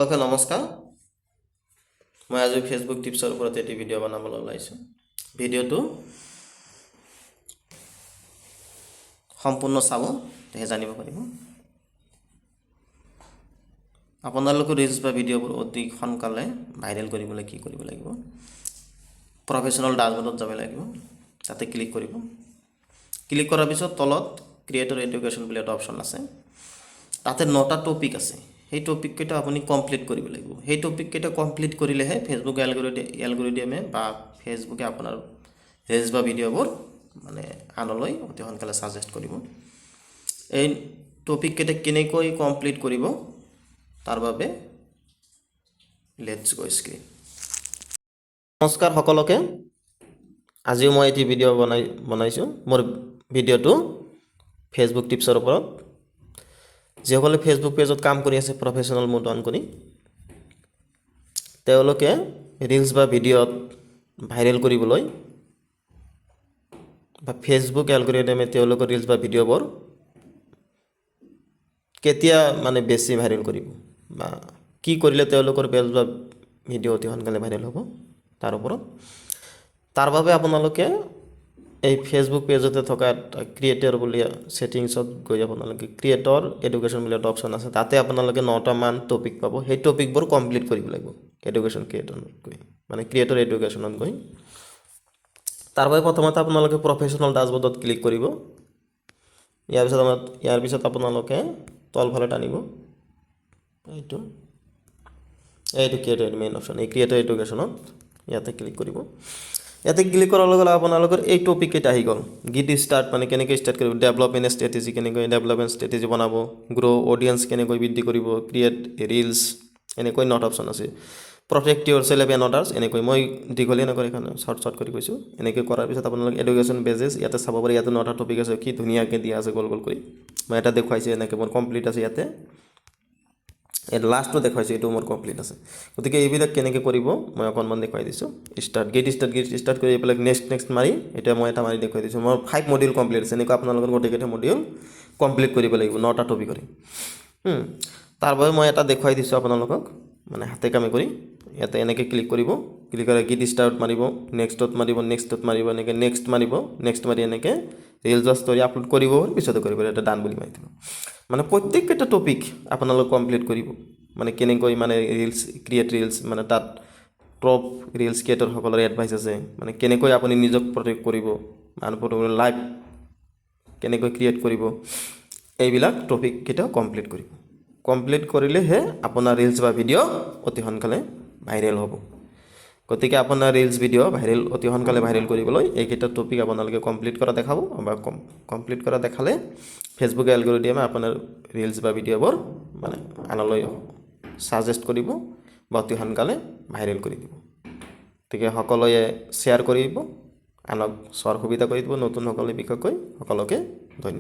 সকলোকে নমস্কাৰ। মই আজি ফেচবুক টিপছৰ ওপৰত এটি ভিডিঅ' বনাবলৈ ওলাইছোঁ। ভিডিঅ'টো সম্পূৰ্ণ চাব, তেহে জানিব পাৰিব। আপোনালোকে ৰিলছ বা ভিডিঅ'বোৰ অতি সোনকালে ভাইৰেল কৰিবলৈ কি কৰিব লাগিব? প্ৰফেশ্যনেল ডাছবৰ্ডত যাব লাগিব, তাতে ক্লিক কৰিব। ক্লিক কৰাৰ পিছত তলত ক্ৰিয়েটৰ এডুকেশ্যন বুলি এটা অপশ্যন আছে, তাতে 9টা টপিক আছে। সেই টপিককেইটা আপুনি কমপ্লিট কৰিব লাগিব। সেই টপিককেইটা কমপ্লিট কৰিলেহে ফেচবুক এলগৰিদমে বা ফেচবুকে আপোনাৰ ৰিলছ বা ভিডিঅ'বোৰ মানে আনলৈ অতি সোনকালে ছাজেষ্ট কৰিব। এই টপিককেইটা কেনেকৈ কমপ্লিট কৰিব তাৰ বাবে লেটছ গো স্ক্ৰীন। নমস্কাৰ সকলোকে। আজিও মই এটি ভিডিঅ' বনাইছোঁ। মোৰ ভিডিঅ'টো ফেচবুক টিপছৰ ওপৰত। যিসকলে ফেচবুক পেজত কাম কৰি আছে প্ৰফেশ্যনেল মোড অন কৰি, তেওঁলোকে ৰিলছ বা ভিডিঅ'ত ভাইৰেল কৰিবলৈ বা ফেচবুক এলগৰিদমে তেওঁলোকৰ ৰিলছ বা ভিডিঅ'বোৰ কেতিয়া মানে বেছি ভাইৰেল কৰিব বা কি কৰিলে তেওঁলোকৰ ৰিলছ বা ভিডিঅ' অতি সোনকালে ভাইৰেল হ'ব তাৰ ওপৰত। তাৰ বাবে আপোনালোকে এই ফেচবুক পেজতে থকা ক্ৰিয়েটৰ বুলি ছেটিংছত গৈ আপোনালোকে ক্ৰিয়েটৰ এডুকেশ্যন বুলি এটা অপশ্যন আছে, তাতে আপোনালোকে 9টা মান টপিক পাব। সেই টপিকবোৰ কমপ্লিট কৰিব লাগিব এডুকেশ্যন ক্ৰিয়েটৰত গৈ, মানে ক্ৰিয়েটৰ এডুকেশ্যনত গৈ। তাৰ বাবে প্ৰথমতে আপোনালোকে প্ৰফেশ্যনেল ডাছবৰ্ডত ক্লিক কৰিব। ইয়াৰ পিছত আপোনালোকে তলফালে টানিব এইটো ক্ৰিয়েটৰ মেইন অপশ্যন, এই ক্ৰিয়েটৰ এডুকেশ্যনত ইয়াতে ক্লিক কৰিব। ইয়াতে ক্লিক কৰাৰ লগে লগে আপোনালোকৰ এই টপিক কেইটা আহি গ'ল। গেট ষ্টাৰ্ট মানে কেনেকৈ ষ্টাৰ্ট কৰিব, ডেভেলপমেণ্ট ষ্ট্ৰেটেজি কেনেকৈ ডেভেলপমেণ্ট ষ্ট্ৰেটেজি বনাব, গ্ৰ' অডিয়েন্স কেনেকৈ বৃদ্ধি কৰিব, ক্ৰিয়েট ৰিলছ, এনেকৈ 9টা অপশ্যন আছে। Protect Euro self and others, এনেকৈ মই দীঘলীয়া নকৰি এখানে শ্বৰ্ট কৰি কৈছোঁ। এনেকৈ কৰাৰ পিছত আপোনালোকে এডুকেশ্যন বেজেছ ইয়াতে চাব পাৰি। ইয়াতে 9টা টপিক আছে, কি ধুনীয়াকৈ দিয়া আছে গোল কৰি। মই এটা দেখুৱাইছোঁ, এনেকৈ মোৰ কমপ্লিট আছে। ইয়াতে লাষ্টটো দেখুৱাইছোঁ, এইটো মোৰ কমপ্লিট আছে। গতিকে এইবিলাক কেনেকৈ কৰিব মই অকণমান দেখুৱাই দিছোঁ। গেট ষ্টাৰ্ট কৰি এইবিলাক নেক্সট মাৰি, এতিয়া মই এটা মাৰি দেখুৱাই দিছোঁ। মোৰ 5 মডিউল কমপ্লিট আছে। এনেকুৱা আপোনালোকৰ গোটেইকেইটা মডিউল কমপ্লিট কৰিব লাগিব 9টা টপিকৰে। তাৰ বাবে মই এটা দেখুৱাই দিছোঁ আপোনালোকক, মানে হাতে কামে কৰি। ইয়াতে এনেকৈ ক্লিক কৰিব, ক্লিক কৰি গেট ষ্টাৰ্ট মাৰিব, নেক্সটত মাৰিব, এনেকৈ নেক্সট মাৰি এনেকৈ ৰিলছ বা ষ্টৰি আপলোড কৰিব, পিছতে কৰিব, এটা ডান বুলি মাৰি দিব। মানে প্ৰত্যেককেইটা টপিক আপোনালোক কমপ্লিট কৰিব। মানে কেনেকৈ মানে ক্ৰিয়েট ৰিলছ, মানে তাত টপ ৰিলছ ক্ৰিয়েটৰসকলৰ এডভাইচ আছে, মানে কেনেকৈ আপুনি নিজক প্ৰটেক্ট কৰিব, মানুহৰ লাইভ কেনেকৈ ক্ৰিয়েট কৰিব, এইবিলাক টপিক কেইটাও কমপ্লিট কৰিব। কমপ্লিট কৰিলেহে আপোনাৰ ৰিলছ বা ভিডিঅ' অতি সোনকালে ভাইৰেল হ'ব। গতিকে আপোনাৰ ৰিলছ ভিডিঅ' অতি সোনকালে ভাইৰেল কৰিবলৈ এইকেইটা টপিক আপোনালোকে কমপ্লিট কৰা দেখাব, বা কমপ্লিট কৰা দেখালে ফেচবুক এলগৰিদমে আপোনাৰ ৰিলছ বা ভিডিঅ'বোৰ মানে আনলৈ ছাজেষ্ট কৰিব বা অতি সোনকালে ভাইৰেল কৰি দিব। গতিকে সকলোৱে শ্বেয়াৰ কৰিব, আনক চোৱাৰ সুবিধা কৰি দিব, নতুন সকলে বিশেষকৈ সকলোকে ধন্যবাদ।